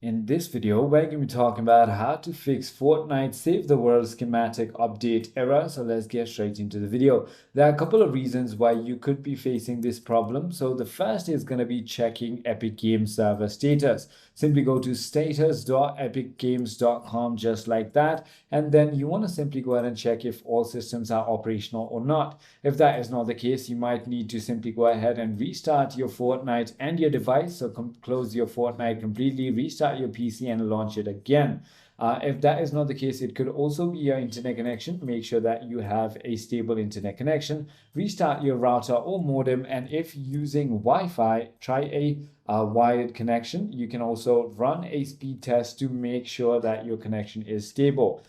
In this video, we're going to be talking about how to fix Fortnite Save the World schematic update error. So let's get straight into the video. There are a couple of reasons why you could be facing this problem. So the first is going to be checking Epic Games server status. Simply go to status.epicgames.com just like that. And then you want to simply go ahead and check if all systems are operational or not. If that is not the case, you might need to simply go ahead and restart your Fortnite and your device. So close your Fortnite completely, restart your PC and launch it again. If that is not the case, it could also be your internet connection. Make sure that you have a stable internet connection. Restart your router or modem, and if using Wi-Fi, try a wired connection. You can also run a speed test to make sure that your connection is stable.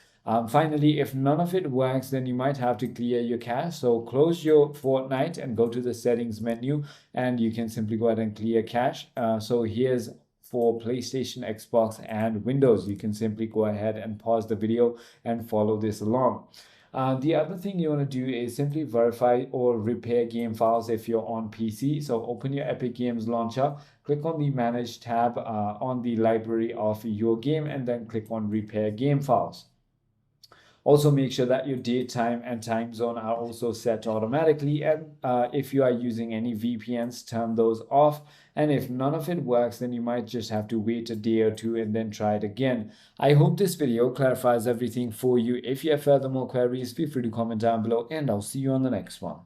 Finally, if none of it works, then you might have to clear your cache. So close your Fortnite and go to the settings menu, and you can simply go ahead and clear cache. So here's for PlayStation, Xbox, and Windows. You can simply go ahead and pause the video and follow this along. The other thing you want to do is simply verify or repair game files if you're on PC. So open your Epic Games launcher, click on the Manage tab on the library of your game, and then click on Repair Game Files. Also, make sure that your date, time, and time zone are also set automatically. And if you are using any VPNs, turn those off. And if none of it works, then you might just have to wait a day or two and then try it again. I hope this video clarifies everything for you. If you have further more queries, feel free to comment down below, and I'll see you on the next one.